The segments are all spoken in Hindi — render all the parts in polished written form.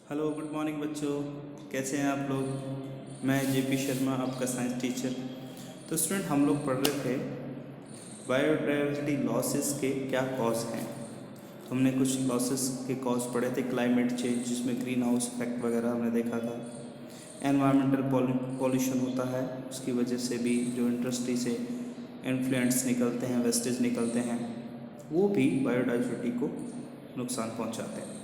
हेलो गुड मॉर्निंग बच्चों, कैसे हैं आप लोग। मैं जेपी शर्मा, आपका साइंस टीचर। तो स्टूडेंट, हम लोग पढ़ रहे थे बायोडाइवर्सिटी लॉसेस के क्या कॉज हैं। तो हमने कुछ लॉसेस के कॉज पढ़े थे। क्लाइमेट चेंज, जिसमें ग्रीन हाउस इफेक्ट वगैरह हमने देखा था। एनवायरमेंटल पॉल्यूशन होता है, उसकी वजह से भी जो इंडस्ट्री से इन्फ्लुएंट्स निकलते हैं, वेस्टेज निकलते हैं, वो भी बायोडाइवर्सिटी को नुकसान पहुंचाते हैं।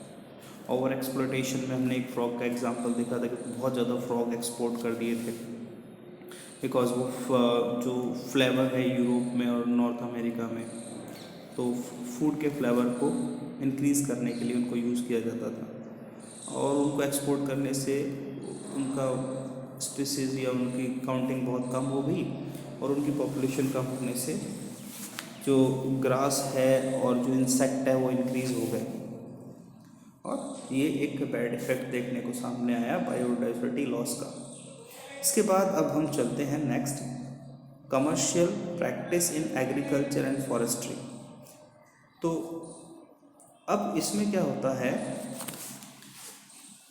ओवर एक्सप्लोइटेशन में हमने एक फ्रॉग का एग्जांपल देखा था कि बहुत ज़्यादा फ्रॉग एक्सपोर्ट कर दिए थे, बिकॉज वो जो फ्लेवर है यूरोप में और नॉर्थ अमेरिका में, तो फूड के फ्लेवर को इंक्रीज़ करने के लिए उनको यूज़ किया जाता था, और उनको एक्सपोर्ट करने से उनका स्पीसीज़ या उनकी काउंटिंग बहुत कम हो गई, और उनकी पॉपुलेशन कम होने से जो ग्रास है और जो इंसेक्ट है वो इंक्रीज़ हो गए, और ये एक बैड इफेक्ट देखने को सामने आया बायोडाइवर्सिटी लॉस का। इसके बाद अब हम चलते हैं next, commercial practice in agriculture and forestry. तो अब इसमें क्या होता है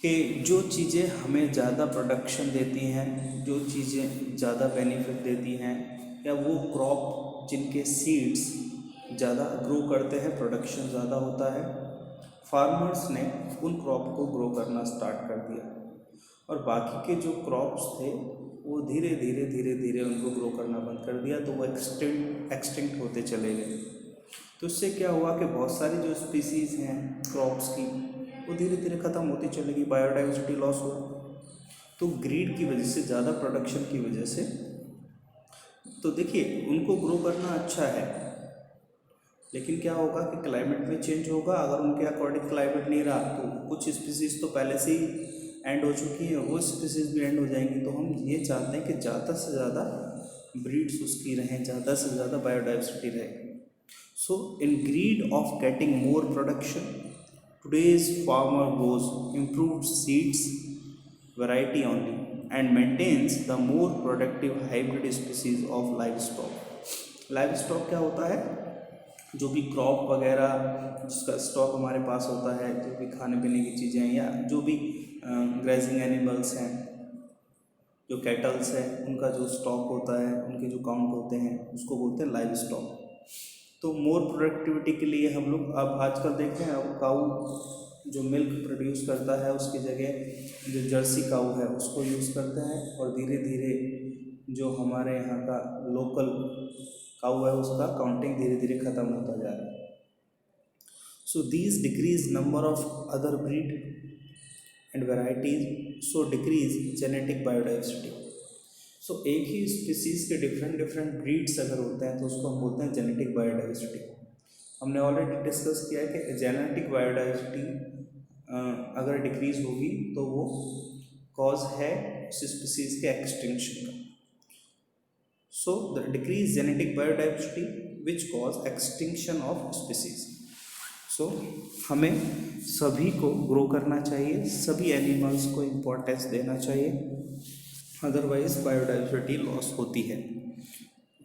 कि जो चीज़ें हमें ज़्यादा प्रोडक्शन देती हैं, जो चीज़ें ज़्यादा बेनिफिट देती हैं, या वो क्रॉप जिनके सीड्स ज़्यादा ग्रो करते हैं, प्रोडक्शन ज़्यादा होता है, फार्मर्स ने उन क्रॉप को ग्रो करना स्टार्ट कर दिया, और बाकी के जो क्रॉप्स थे वो धीरे धीरे धीरे धीरे उनको ग्रो करना बंद कर दिया, तो वो एक्सटिंक्ट होते चले गए। तो इससे क्या हुआ कि बहुत सारी जो स्पीसीज़ हैं क्रॉप्स की, वो धीरे धीरे ख़त्म होती चली गई, बायोडाइवर्सिटी लॉस हुआ। तो ग्रीड की वजह से, ज़्यादा प्रोडक्शन की वजह से, तो देखिए उनको ग्रो करना अच्छा है, लेकिन क्या होगा कि क्लाइमेट में चेंज होगा। अगर उनके अकॉर्डिंग क्लाइमेट नहीं रहा तो कुछ स्पीसीज़ तो पहले से ही एंड हो चुकी हैं, वो स्पीसीज़ भी एंड हो जाएंगी। तो हम ये चाहते हैं कि ज़्यादा से ज़्यादा ब्रीड्स उसकी रहें, ज़्यादा से ज़्यादा बायोडाइवर्सिटी रहे। So in greed of getting more production, today's farmer grows improved seeds variety only and maintains the more productive hybrid species of livestock। Livestock क्या होता है? जो भी क्रॉप वगैरह जिसका स्टॉक हमारे पास होता है, जो भी खाने पीने की चीज़ें हैं, या जो भी ग्रेजिंग एनिमल्स हैं, जो कैटल्स हैं, उनका जो स्टॉक होता है, उनके जो काउंट होते हैं, उसको बोलते हैं लाइव स्टॉक। तो मोर प्रोडक्टिविटी के लिए हम लोग अब आजकल देखते हैं, अब काऊ जो मिल्क प्रोड्यूस करता है उसकी जगह जो जर्सी काऊ है उसको यूज़ करते हैं, और धीरे धीरे जो हमारे यहाँ का लोकल काऊ है उसका काउंटिंग धीरे धीरे ख़त्म होता जा रहा है। So these decrease number of other breed and varieties, so decrease genetic biodiversity. So एक ही स्पीसीज़ के डिफरेंट डिफरेंट ब्रीड्स अगर होते हैं तो उसको हम बोलते हैं जेनेटिक बायोडाइवर्सिटी। हमने ऑलरेडी डिस्कस किया है कि जेनेटिक बायोडाइवर्सिटी अगर डिक्रीज होगी तो वो कॉज है उस स्पीसीज़ के एक्सटिंक्शन का। So the decrease genetic biodiversity which cause extinction of species. So हमें सभी को ग्रो करना चाहिए, सभी एनिमल्स को इम्पोर्टेंस देना चाहिए, अदरवाइज बायोडाइवर्सिटी लॉस होती है।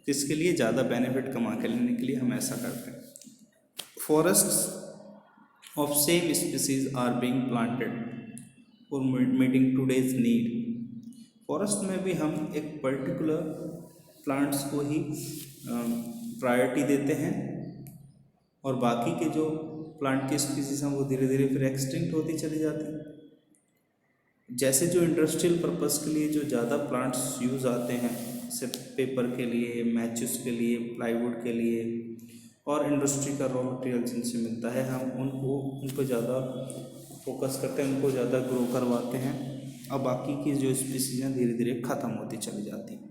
इसके लिए ज़्यादा बेनिफिट कमा के लेने के लिए हम ऐसा करते हैं। Forests of same species are being planted for meeting today's need. Forest में भी हम एक पर्टिकुलर प्लांट्स को ही प्रायोरिटी देते हैं, और बाकी के जो प्लांट की स्पीसीज हैं वो धीरे धीरे फिर एक्सटिंक्ट होती चली जाती हैं। जैसे जो इंडस्ट्रियल पर्पस के लिए जो ज़्यादा प्लांट्स यूज़ आते हैं, जैसे पेपर के लिए, मैचेस के लिए, प्लाईवुड के लिए, और इंडस्ट्री का रॉ मटेरियल जिनसे मिलता है, हम उन पर ज़्यादा फोकस करते हैं, उनको ज़्यादा ग्रो करवाते हैं, और बाकी की जो स्पीसीज हैं धीरे धीरे ख़त्म होती चली जाती हैं।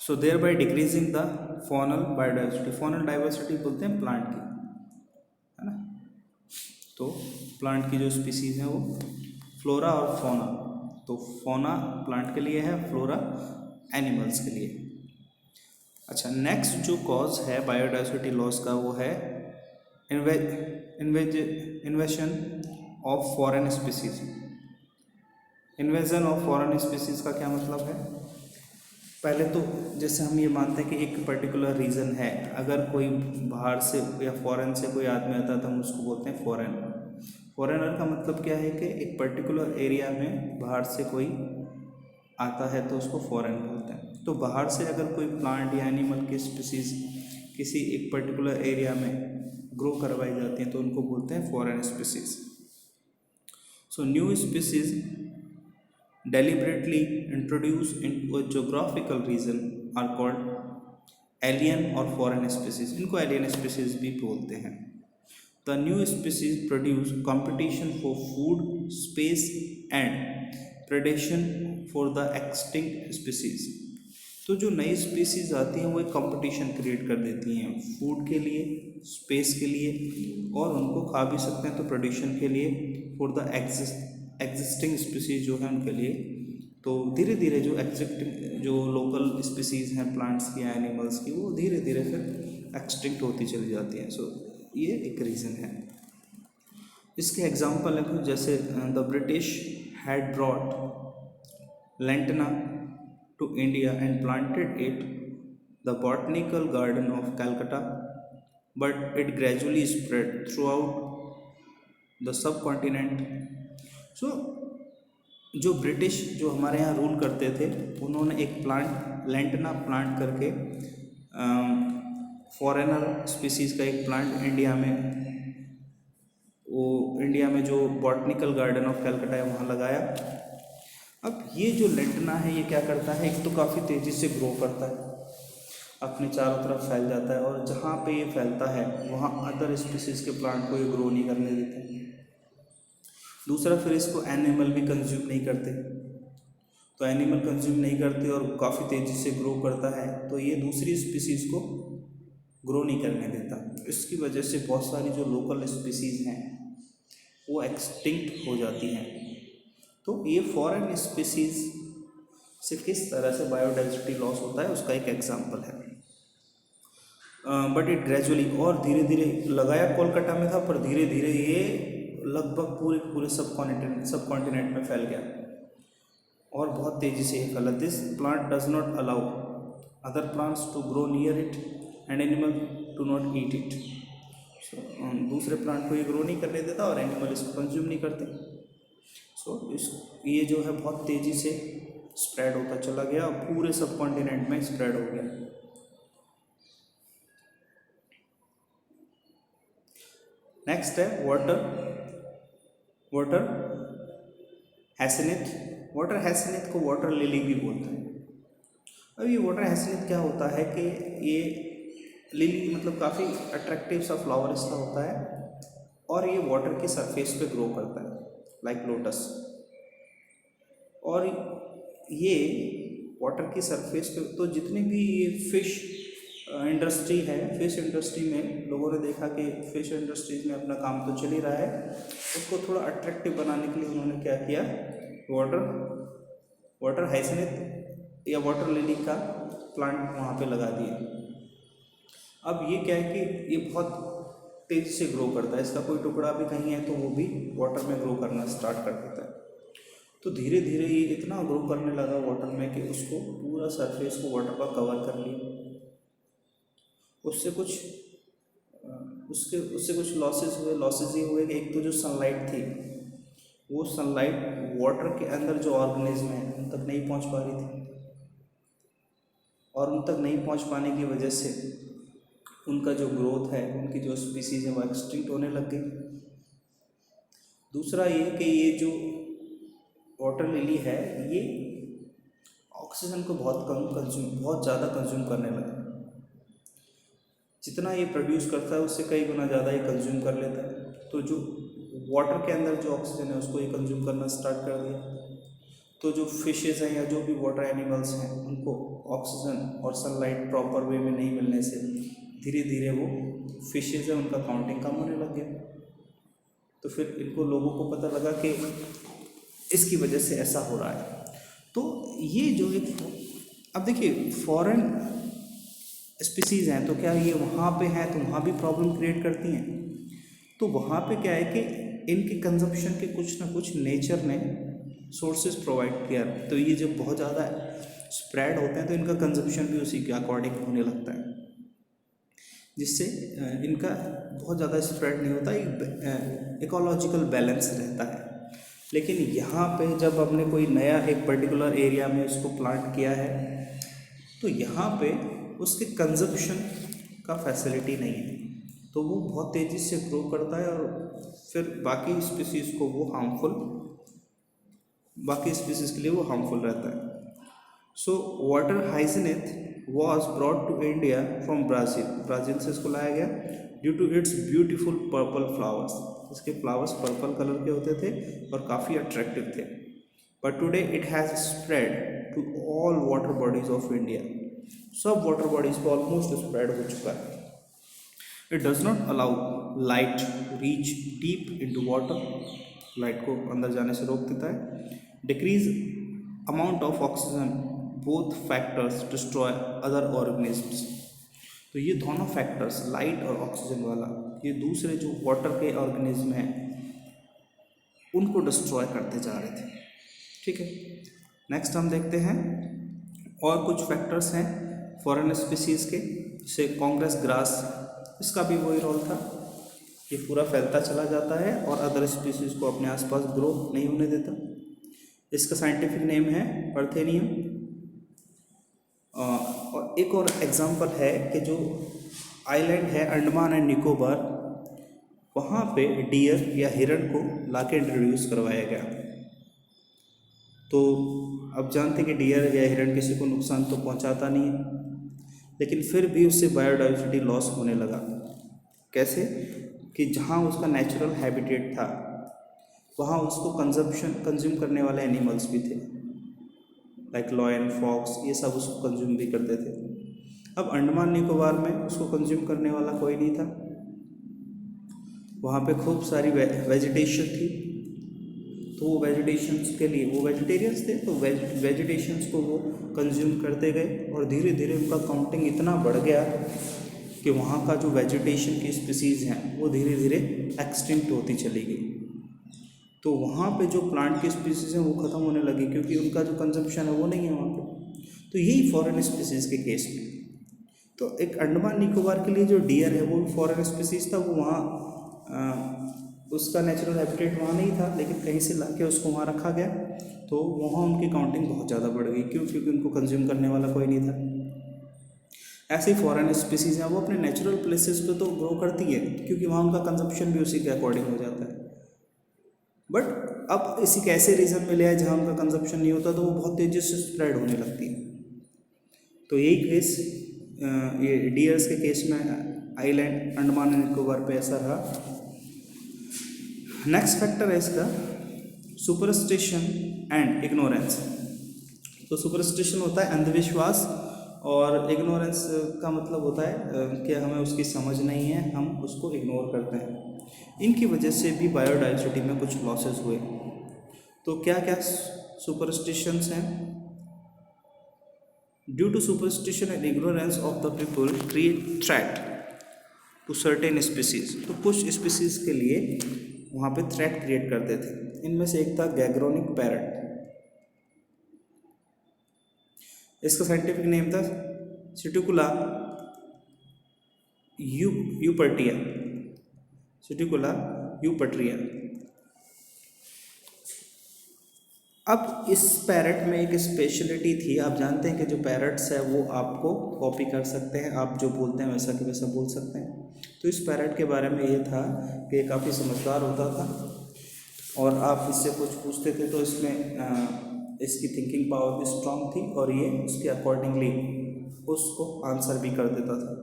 So there by decreasing the faunal biodiversity. Faunal diversity बोलते हैं प्लांट की, है ना। तो प्लांट की जो स्पीसीज हैं वो फ्लोरा और फोना। तो फोना प्लांट के लिए है, फ्लोरा एनिमल्स के लिए। अच्छा, नेक्स्ट जो कॉज है बायोडाइवर्सिटी लॉस का वो है invasion of foreign species. Invasion of foreign species का क्या मतलब है? पहले तो जैसे हम ये मानते हैं कि एक पर्टिकुलर रीज़न है, अगर कोई बाहर से या फॉरेन से कोई आदमी आता है तो हम उसको बोलते हैं फॉरेनर का मतलब क्या है कि एक पर्टिकुलर एरिया में बाहर से कोई आता है तो उसको फॉरेन बोलते हैं। तो बाहर से अगर कोई प्लांट या एनिमल की स्पीसीज किसी एक पर्टिकुलर एरिया में ग्रो करवाई जाती हैं तो उनको बोलते हैं foreign species. So new species deliberately introduced into a geographical region are called alien or foreign species। इनको alien species भी बोलते हैं। The new species produce competition for food, space and predation for the extinct species। तो जो नई स्पीसीज आती हैं वो एक कंपटीशन क्रिएट कर देती हैं फूड के लिए, स्पेस के लिए, और उनको खा भी सकते हैं तो प्रोडक्शन के लिए फॉर द एग्जिस्टिंग स्पीसीज जो है उनके लिए। तो धीरे धीरे जो लोकल स्पीसीज हैं प्लांट्स की या एनिमल्स की वो धीरे धीरे फिर एक्सटिंक्ट होती चली जाती हैं। सो ये एक रीज़न है। इसके एग्जांपल है जैसे the British had brought lantana to India and planted it the botanical garden of Calcutta, but it gradually spread throughout the subcontinent। So जो ब्रिटिश जो हमारे यहाँ रूल करते थे उन्होंने एक प्लांट लैंटना प्लांट करके फॉरेनर स्पीसीज़ का एक प्लांट इंडिया में जो बॉटनिकल गार्डन ऑफ कैलकाटा है वहाँ लगाया। अब ये जो लैंटना है ये क्या करता है, एक तो काफ़ी तेज़ी से ग्रो करता है, अपने चारों तरफ फैल जाता है, और जहाँ पे ये फैलता है वहाँ अदर स्पीसीज़ के प्लांट को ये ग्रो नहीं करने देते। दूसरा फिर इसको एनिमल भी कंज्यूम नहीं करते, तो एनिमल कंज्यूम नहीं करते और काफ़ी तेज़ी से ग्रो करता है तो ये दूसरी स्पीसीज़ को ग्रो नहीं करने देता। इसकी वजह से बहुत सारी जो लोकल स्पीसीज़ हैं वो एक्सटिंक्ट हो जाती हैं। तो ये फॉरेन स्पीसीज से किस तरह से बायोडाइवर्सिटी लॉस होता है उसका एक एग्जांपल है। बट इट ग्रेजुअली, और धीरे धीरे लगाया कोलकाता में था पर धीरे धीरे ये लगभग पूरे सब कॉन्टिनेंट में फैल गया और बहुत तेज़ी से ये फैला। This plant does not allow other plants to grow near it and animal to not eat it. दूसरे प्लांट को ये ग्रो नहीं करने देता और एनिमल इसको कंज्यूम नहीं करते। ये जो है बहुत तेज़ी से स्प्रेड होता चला गया और पूरे सब कॉन्टिनेंट में स्प्रेड हो गया। नेक्स्ट है वाटर हैसनिथ को वाटर लिली भी बोलते हैं। अब ये वाटर हैसनिथ क्या होता है कि ये लिली मतलब काफ़ी अट्रैक्टिव सा फ्लावर इसका होता है और ये वाटर की सरफेस पे ग्रो करता है लाइक लोटस। और ये वाटर की सरफेस पे तो जितनी भी ये फिश इंडस्ट्री है, फिश इंडस्ट्री में लोगों ने देखा कि फिश इंडस्ट्रीज में अपना काम तो चल ही रहा है, उसको थोड़ा अट्रैक्टिव बनाने के लिए उन्होंने क्या किया, वाटर हाइसिनिथ या वाटर लिली का प्लांट वहाँ पे लगा दिए। अब ये क्या है कि ये बहुत तेज़ी से ग्रो करता है, इसका कोई टुकड़ा भी कहीं है तो वो भी वाटर में ग्रो करना स्टार्ट कर देता है। तो धीरे धीरे ये इतना ग्रो करने लगा वाटर में कि उसको पूरा सरफेस को वाटर का कवर कर लिया। उससे कुछ लॉसेस ये हुए कि एक तो जो सनलाइट थी वो सनलाइट वाटर के अंदर जो ऑर्गेनिज्म है उन तक नहीं पहुंच पा रही थी, और उन तक नहीं पहुंच पाने की वजह से उनका जो ग्रोथ है, उनकी जो स्पीसीज है वो एक्सटिंक्ट होने लग गई। दूसरा ये कि ये जो वाटर लिली है ये ऑक्सीजन को बहुत ज़्यादा कंज्यूम करने लगा। जितना ये प्रोड्यूस करता है उससे कई गुना ज़्यादा ये कंज्यूम कर लेता है। तो जो वाटर के अंदर जो ऑक्सीजन है उसको ये कंज्यूम करना स्टार्ट कर दिया। तो जो फिशेज़ हैं या जो भी वाटर एनिमल्स हैं उनको ऑक्सीजन और सनलाइट प्रॉपर वे में नहीं मिलने से धीरे धीरे वो फिशेज़ हैं उनका काउंटिंग कम होने लग गया। तो फिर इनको लोगों को पता लगा कि इसकी वजह से ऐसा हो रहा है। तो ये जो एक अब देखिए फॉरेन स्पीसीज़ हैं तो क्या ये वहाँ पे हैं तो वहाँ भी प्रॉब्लम क्रिएट करती हैं। तो वहाँ पे क्या है कि इनके कंजप्शन के कुछ ना कुछ नेचर ने सोर्सेज प्रोवाइड किया, तो ये जब बहुत ज़्यादा स्प्रेड होते हैं तो इनका कंजप्शन भी उसी के अकॉर्डिंग होने लगता है। जिससे इनका बहुत ज़्यादा स्प्रेड नहीं होता, एक इकोलॉजिकल बैलेंस रहता है। लेकिन यहाँ पे जब हमने कोई नया एक पर्टिकुलर एरिया में उसको प्लांट किया है तो यहाँ पे उसके कंजप्शन का फैसिलिटी नहीं है, तो वो बहुत तेज़ी से ग्रो करता है और फिर बाकी स्पीसीज़ को वो हार्मफुल, बाकी स्पीसीज़ के लिए वो हार्मफुल रहता है। So water hyacinth was brought to India from Brazil, Brazil से इसको लाया गया due to its beautiful purple flowers, इसके फ्लावर्स पर्पल कलर के होते थे और काफ़ी अट्रैक्टिव थे। But today it has spread to all water bodies of India, सब वाटर बॉडीज़ पर ऑलमोस्ट स्प्रेड हो चुका है। It does not allow light reach deep into water, light को अंदर जाने से रोक देता है। Decrease amount of oxygen, both factors destroy other organisms. तो ये दोनों फैक्टर्स, लाइट और ऑक्सीजन वाला, ये दूसरे जो वाटर के ऑर्गेनिज्म हैं उनको डिस्ट्रॉय करते जा रहे थे। ठीक है, नेक्स्ट हम देखते हैं और कुछ फैक्टर्स हैं फॉरेन स्पीसीज़ के, जैसे कांग्रेस ग्रास, इसका भी वही रोल था, ये पूरा फैलता चला जाता है और अदर स्पीसीज़ को अपने आसपास ग्रो नहीं होने देता। इसका साइंटिफिक नेम है पार्थेनियम। और एक और एग्जांपल है कि जो आइलैंड है अंडमान एंड निकोबार, वहाँ पे डियर या हिरण को लाके इंट्रोड्यूस करवाया गया। तो अब जानते कि डियर या हिरण किसी को नुकसान तो पहुँचाता नहीं है, लेकिन फिर भी उससे बायोडाइवर्सिटी लॉस होने लगा। कैसे कि जहाँ उसका नेचुरल हैबिटेट था वहाँ उसको कंज्यूम करने वाले एनिमल्स भी थे, लाइक लॉयन, फॉक्स, ये सब उसको कंज्यूम भी करते थे। अब अंडमान निकोबार में उसको कंज्यूम करने वाला कोई नहीं था, वहाँ पे खूब सारी वेजिटेशन थी, तो वो वेजिटेशंस के लिए, वो वेजिटेरियंस थे तो वेजिटेशंस को वो कंज्यूम करते गए और धीरे धीरे उनका काउंटिंग इतना बढ़ गया कि वहाँ का जो वेजिटेशन की स्पीसीज़ हैं वो धीरे धीरे एक्सटिंक्ट होती चली गई। तो वहाँ पे जो प्लांट की स्पीसीज़ हैं वो ख़त्म होने लगी क्योंकि उनका जो कंजप्शन है वो नहीं है वहाँ पे। तो यही फॉरेन स्पीसीज़ के केस में, तो एक अंडमान निकोबार के लिए जो डियर है वो फॉरेन स्पीसीज़ था, वो वहाँ उसका नेचुरल हैबिटेट वहाँ नहीं था, लेकिन कहीं से लाके उसको वहाँ रखा गया, तो वहाँ उनकी काउंटिंग बहुत ज़्यादा बढ़ गई। क्यों? क्योंकि उनको कंज्यूम करने वाला कोई नहीं था। ऐसे ही फॉरेन स्पीसीज़ हैं वो अपने नेचुरल प्लेसेस पे तो ग्रो करती है क्योंकि वहाँ उनका कंजप्शन भी उसी के अकॉर्डिंग हो जाता है। बट अब इसी के ऐसे रीज़न मिले हैं जहाँ उनका कंजप्शन नहीं होता तो वो बहुत तेज़ी से स्प्रेड होने लगती है। तो यही केस ये डियर्स के केस में आइलैंड अंडमान एंड निकोबार पे ऐसा रहा। नेक्स्ट फैक्टर है इसका सुपरस्टिशन एंड इग्नोरेंस। तो सुपरस्टिशन होता है अंधविश्वास और इग्नोरेंस का मतलब होता है कि हमें उसकी समझ नहीं है, हम उसको इग्नोर करते हैं। इनकी वजह से भी बायोडाइवर्सिटी में कुछ लॉसेस हुए। तो क्या क्या सुपरस्टिशंस हैं? Due to superstition and ignorance of the people create threat to certain species. तो कुछ स्पीसीज के लिए वहाँ पे थ्रेट क्रिएट करते थे। इनमें से एक था गैग्रोनिक पैरट, इसका साइंटिफिक नेम था सिटिकुला यूपर्टिया, सिटिकुला यूपर्टिया। अब इस पैरट में एक स्पेशलिटी थी, आप जानते हैं कि जो पैरट्स है वो आपको कॉपी कर सकते हैं, आप जो बोलते हैं वैसा कि वैसा बोल सकते हैं। तो इस पैरट के बारे में ये था कि ये काफ़ी समझदार होता था और आप इससे कुछ पूछते थे तो इसमें इसकी थिंकिंग पावर भी स्ट्रांग थी और ये उसके अकॉर्डिंगली उसको आंसर भी कर देता था।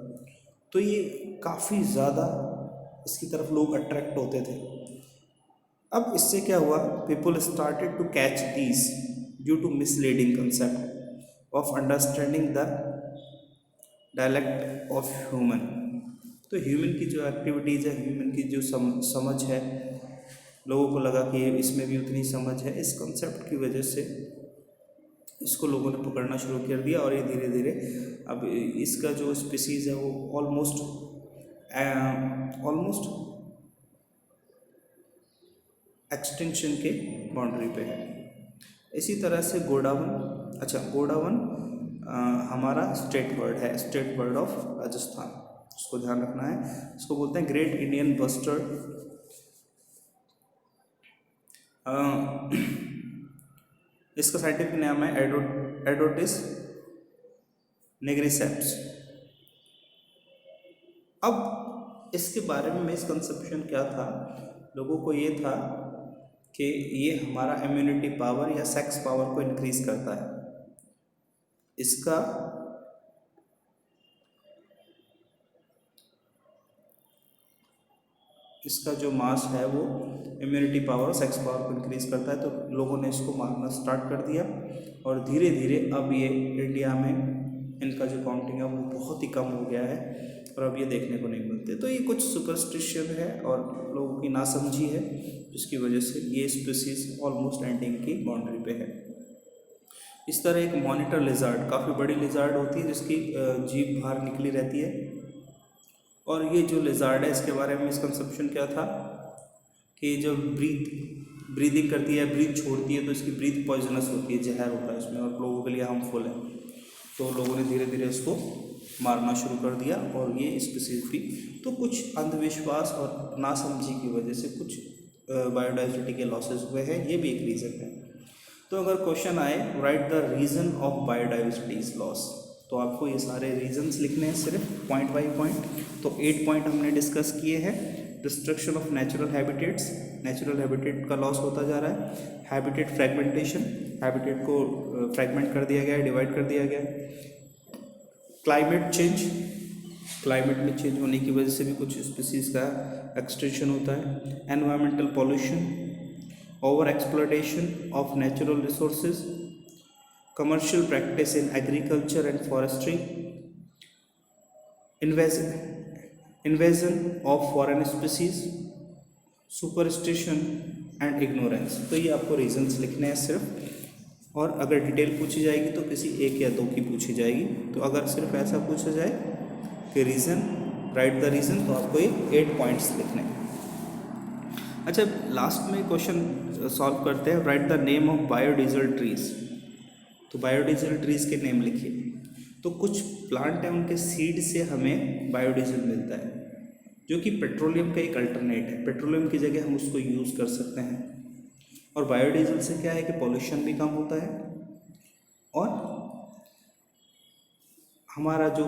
तो ये काफ़ी ज़्यादा इसकी तरफ लोग अट्रैक्ट होते थे। अब इससे क्या हुआ, people started to catch these due to misleading concept of understanding the dialect of human. तो ह्यूमन की जो एक्टिविटीज़ है, ह्यूमन की जो समझ है, लोगों को लगा कि इसमें भी उतनी समझ है। इस कंसेप्ट की वजह से इसको लोगों ने पकड़ना शुरू कर दिया और ये धीरे धीरे अब इसका जो स्पीसीज़ है वो ऑलमोस्ट एक्सटिंक्शन के बाउंड्री पे है। इसी तरह से गोडावन, गोडावन हमारा स्टेट बर्ड है, स्टेट बर्ड ऑफ राजस्थान। उसको ध्यान रखना है। इसको बोलते हैं ग्रेट इंडियन बस्टर्ड। इसका साइंटिफिक नाम है एडोटिस निग्रिसेप्स। अब इसके बारे में मिसकंसेप्शन क्या था, लोगों को ये था कि ये हमारा इम्यूनिटी पावर या सेक्स पावर को इंक्रीज करता है। इसका जो मास है वो इम्यूनिटी पावर और सेक्स पावर को इंक्रीज करता है, तो लोगों ने इसको मारना स्टार्ट कर दिया और धीरे धीरे अब ये इंडिया में इनका जो काउंटिंग है वो बहुत ही कम हो गया है और अब ये देखने को नहीं मिलते। तो ये कुछ सुपरस्टिशन है और लोगों की नासमझी है, जिसकी वजह से ये स्पीसीज ऑलमोस्ट एंडिंग की बाउंड्री पे है। इस तरह एक मॉनिटर लिजार्ड, काफ़ी बड़ी लिजार्ड होती है जिसकी जीभ बाहर निकली रहती है, और ये जो लिजार्ड है इसके बारे में मिसकंसेप्शन क्या था कि जब ब्रीदिंग करती है, ब्रीथ छोड़ती है, तो इसकी ब्रीथ पॉइजनस होती है, जहर होता है इसमें और लोगों के लिए हार्मफुल है। तो लोगों ने धीरे धीरे इसको मारना शुरू कर दिया और ये स्पीसीज भी, तो कुछ अंधविश्वास और नासमझी की वजह से कुछ बायोडाइवर्सिटी के लॉसेस हुए हैं, ये भी एक रीज़न है। तो अगर क्वेश्चन आए right the reason of biodiversity is loss, तो आपको ये सारे रीजंस लिखने हैं सिर्फ पॉइंट बाई पॉइंट। तो 8 पॉइंट हमने डिस्कस किए हैं। Destruction of natural habitats, natural habitat का लॉस होता जा रहा है। हैबिटेट फ्रैगमेंटेशन, हैबिटेट को फ्रैगमेंट कर दिया गया है, डिवाइड कर दिया गया है। क्लाइमेट चेंज, क्लाइमेट में चेंज होने की वजह से भी कुछ स्पीसीज का एक्सटेंशन होता है। Environmental pollution, over exploitation of natural resources, commercial practice in agriculture and forestry, invasion of foreign species, superstition and ignorance। तो ये आपको रीजंस लिखने हैं सिर्फ, और अगर डिटेल पूछी जाएगी तो किसी एक या दो की पूछी जाएगी। तो अगर सिर्फ ऐसा पूछा जाए कि रीज़न, राइट द रीज़न, तो आपको ये 8 पॉइंट्स लिखने हैं। अच्छा, लास्ट में क्वेश्चन सॉल्व करते हैं। Right the name of biodiesel trees. तो बायोडीजल ट्रीज़ के नेम लिखिए। तो कुछ प्लांट हैं उनके सीड से हमें बायोडीजल मिलता है, जो कि पेट्रोलियम का एक अल्टरनेट है। पेट्रोलियम की जगह हम उसको यूज़ कर सकते हैं। और बायोडीजल से क्या है कि पोल्यूशन भी कम होता है और हमारा जो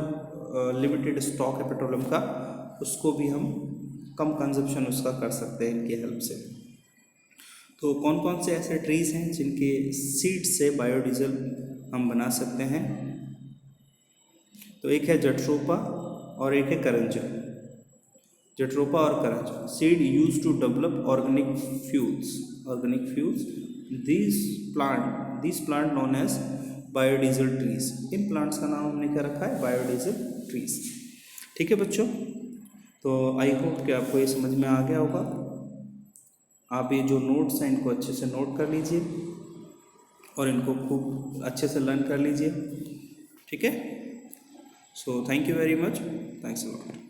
लिमिटेड स्टॉक है पेट्रोलियम का, उसको भी हम कम कंजप्शन उसका कर सकते हैं इनकी हेल्प से। तो कौन कौन से ऐसे ट्रीज़ हैं जिनके सीड से बायोडीजल हम बना सकते हैं? तो एक है जट्रोपा और एक है करंजा। जट्रोपा और karanja, seed used to develop organic fuels. This plant known as biodiesel trees. इन प्लांट्स का नाम हमने क्या रखा है? Biodiesel trees. ठीक है बच्चों, तो आई होप कि आपको ये समझ में आ गया होगा। आप ये जो नोट्स हैं इनको अच्छे से नोट कर लीजिए और इनको खूब अच्छे से लर्न कर लीजिए। ठीक है, so thank you very much, thanks a lot.